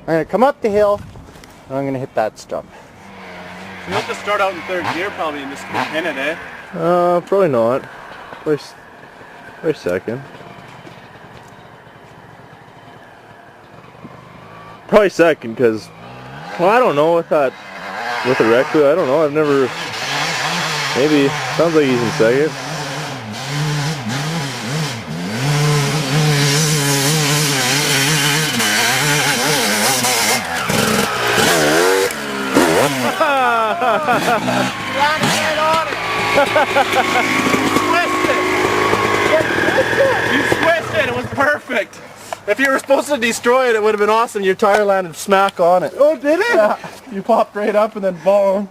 I'm going to come up the hill, and I'm going to hit that stump. You have to start out in third gear probably and just pin it, eh? Probably not. Probably second. Probably second, because, well, I don't know with that, with the wreck, I don't know, I've never, maybe, sounds like he's in second. You squished it! It was perfect! If you were supposed to destroy it, it would have been awesome. Your tire landed smack on it. Oh, did it? Yeah. You popped right up and then boom.